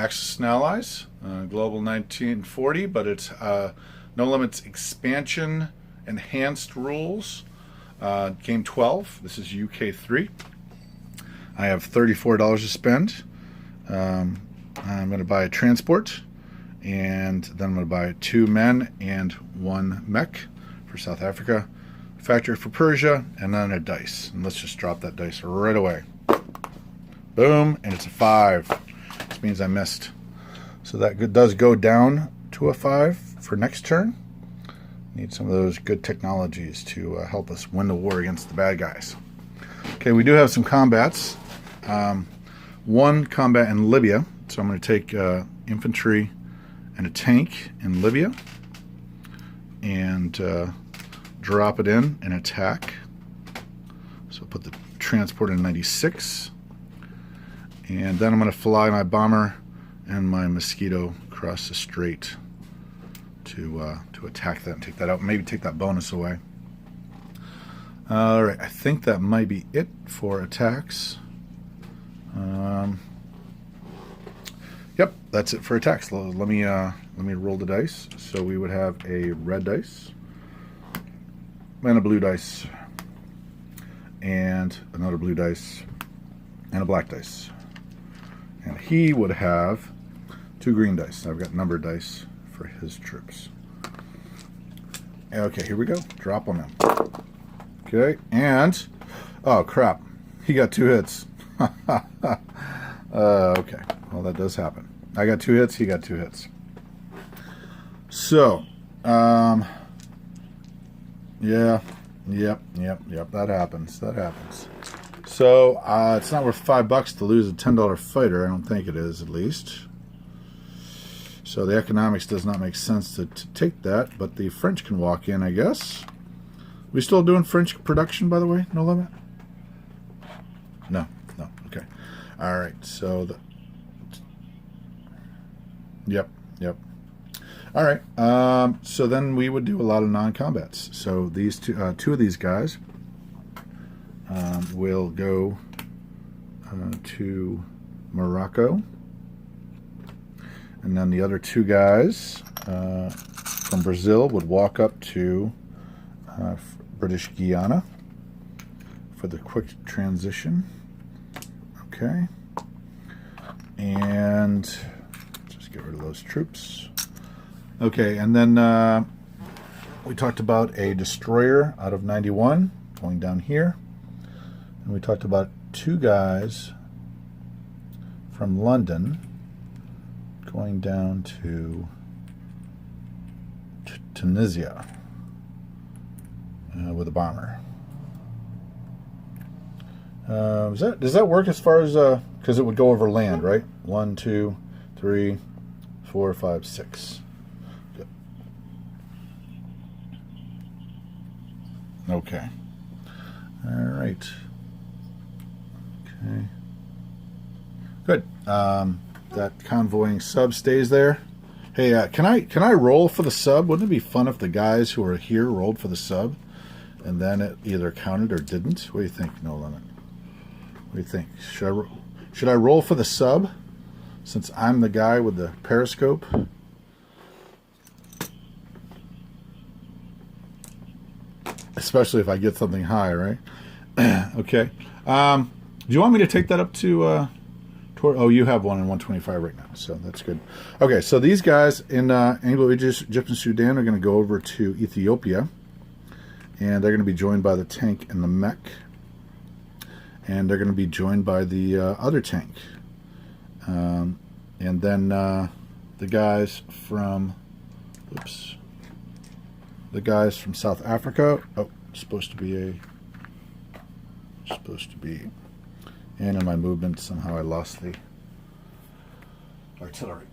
Axis and Allies, Global 1940, but it's No Limits Expansion Enhanced Rules, Game 12. This is UK3. I have $34 to spend. I'm going to buy a transport, and then I'm going to buy 2 men and 1 mech for South Africa, factory for Persia, and then a dice. And let's just drop that dice right away. Boom, and it's a 5. This means I missed. So that does go down to a 5 for next turn. Need some of those good technologies to help us win the war against the bad guys. Okay, we do have some combats. 1 combat in Libya. So I'm going to take infantry and a tank in Libya and drop it in and attack. So put the transport in 96. And then I'm going to fly my bomber and my Mosquito across the strait to attack that and take that out. Maybe take that bonus away. Alright, I think that might be it for attacks. Yep, that's it for attacks. Let me roll the dice. So we would have a red dice and a blue dice and another blue dice and a black dice. And he would have 2 green dice. I've got numbered dice for his troops. Okay, here we go. Drop them in. Okay, and oh crap, he got 2 hits. Okay, well that does happen. I got 2 hits. He got 2 hits. So, yeah, yep. That happens. So it's not worth $5 to lose a $10 fighter. I don't think it is, at least. So the economics does not make sense to take that, but the French can walk in, I guess. We still doing French production, by the way? No limit? No. Okay. All right. So Yep. All right. So then we would do a lot of non-combats. So these two of these guys will go to Morocco, and then the other 2 guys from Brazil would walk up to British Guiana for the quick transition. Okay, and just get rid of those troops. Okay, and then we talked about a destroyer out of 91 going down here, and we talked about 2 guys from London going down to Tunisia with a bomber. Does that work as far as because it would go over land, right? 1, 2, 3, 4, 5, 6. Good. Okay. All right. Okay. Good. That convoying sub stays there. Hey, can I roll for the sub? Wouldn't it be fun if the guys who are here rolled for the sub, and then it either counted or didn't? What do you think, No Limit? What do you think? Should I roll for the sub, since I'm the guy with the periscope? Especially if I get something high, right? Okay. Do you want me to take that up to... Oh, you have one in 125 right now, so that's good. Okay, so these guys in Anglo-Egyptian Sudan are going to go over to Ethiopia, and they're going to be joined by the tank and the mech, and they're going to be joined by the other tank, and then the guys from South Africa. Oh, supposed to be, and in my movement somehow I lost the artillery.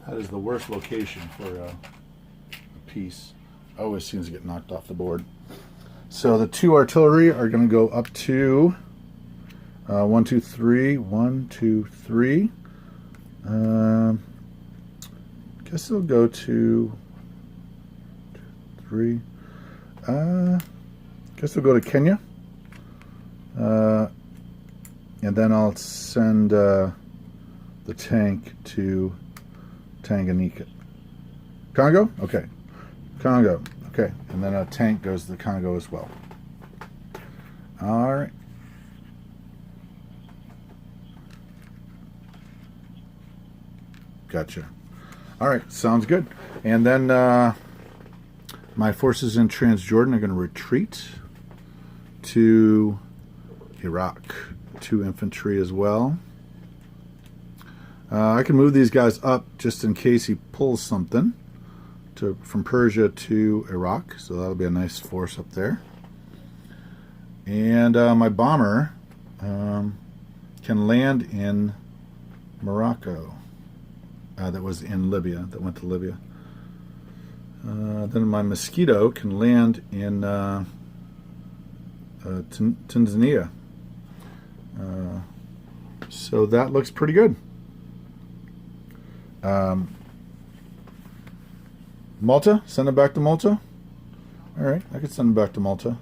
That is the worst location for a piece. Always seems to get knocked off the board. So the 2 artillery are going to go up to 1, 2, 3, 1, 2, 3. Guess they'll go to 3. Guess they'll go to Kenya. And then I'll send the tank to Tanganyika. Congo? Okay. Congo. Okay. And then a tank goes to the Congo as well. All right. Gotcha. All right. Sounds good. And then my forces in Transjordan are going to retreat to Iraq. 2 infantry as well. I can move these guys up just in case he pulls something from Persia to Iraq. So that'll be a nice force up there. And my bomber can land in Morocco. That was in Libya. That went to Libya. Then my Mosquito can land in Tanzania. So that looks pretty good. Malta? Send it back to Malta? Alright, I could send it back to Malta.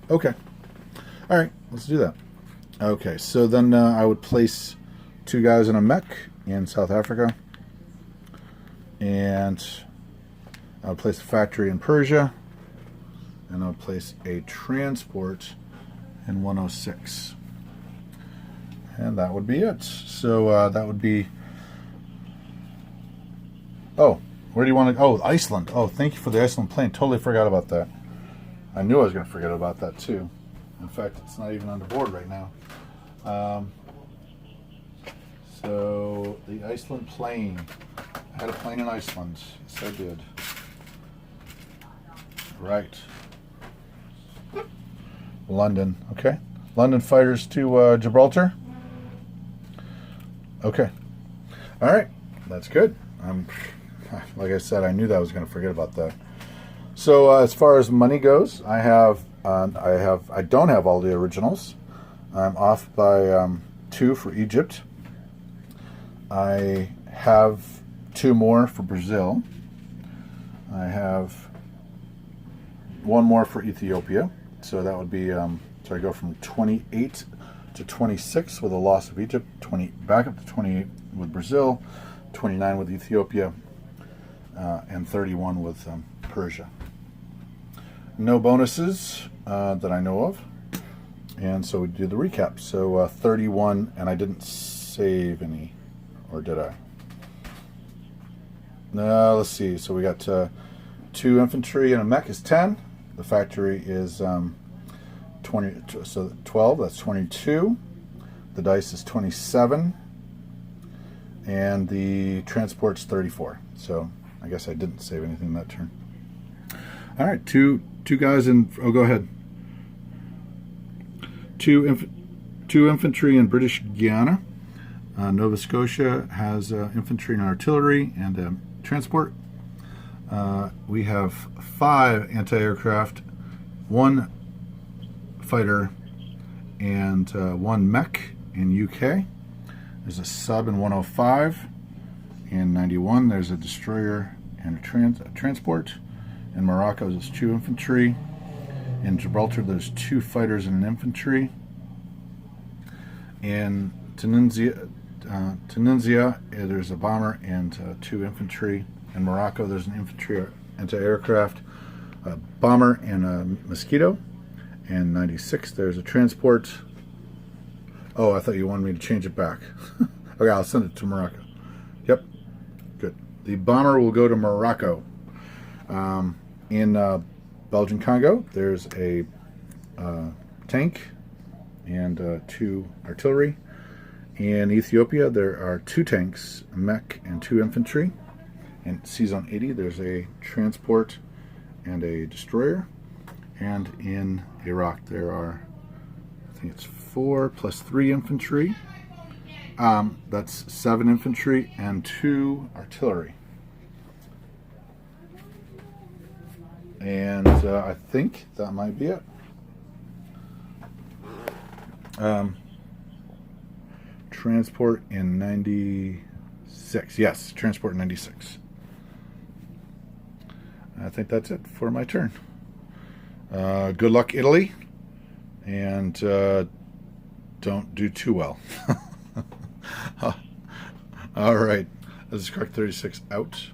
Okay. Alright, let's do that. Okay, so then I would place 2 guys in a mech in South Africa. And I'll place a factory in Persia. And I'll place a transport in 106. And that would be it. So that would be... Oh, where do you want to... Oh, Iceland. Oh, thank you for the Iceland plane. Totally forgot about that. I knew I was going to forget about that too. In fact, it's not even on the board right now. So, the Iceland plane. I had a plane in Iceland. Yes, I did. Right. London. Okay. London fighters to Gibraltar. Okay. All right. That's good. Like I said, I knew that I was going to forget about that. So as far as money goes, I don't have all the originals. I'm off by 2 for Egypt. I have 2 more for Brazil. I have 1 more for Ethiopia. So that would be, so I go from 28 to 26 with a loss of Egypt, 20 back up to 28 with Brazil, 29 with Ethiopia, and 31 with Persia. No bonuses that I know of. And so we do the recap. So 31, and I didn't save any, or did I? No, let's see. So we got 2 infantry and a mech is 10. The factory is 20, so 12, that's 22. The dice is 27. And the transport's 34. So I guess I didn't save anything that turn. All right, two guys in, oh, go ahead. Two infantry in British Guiana. Nova Scotia has infantry and artillery and transport. We have 5 anti-aircraft, 1 fighter, and 1 mech in UK. There's a sub in 105. In 91, there's a destroyer and a transport. In Morocco, there's 2 infantry. In Gibraltar, there's 2 fighters and an infantry. In Tunisia, there's a bomber and 2 infantry. In Morocco, there's an infantry anti-aircraft, a bomber, and a Mosquito. And 96, there's a transport. Oh, I thought you wanted me to change it back. Okay, I'll send it to Morocco. Yep, good. The bomber will go to Morocco. In Belgian Congo, there's a tank and 2 artillery. In Ethiopia, there are 2 tanks, a mech, and 2 infantry. In C-Zone 80, there's a transport and a destroyer. And in Iraq, there are, I think it's 4 plus 3 infantry. That's 7 infantry and 2 artillery. And I think that might be it. Transport in 96. Yes, transport in 96. I think that's it for my turn. Good luck, Italy. and don't do too well. All right. This is Correct 36 out.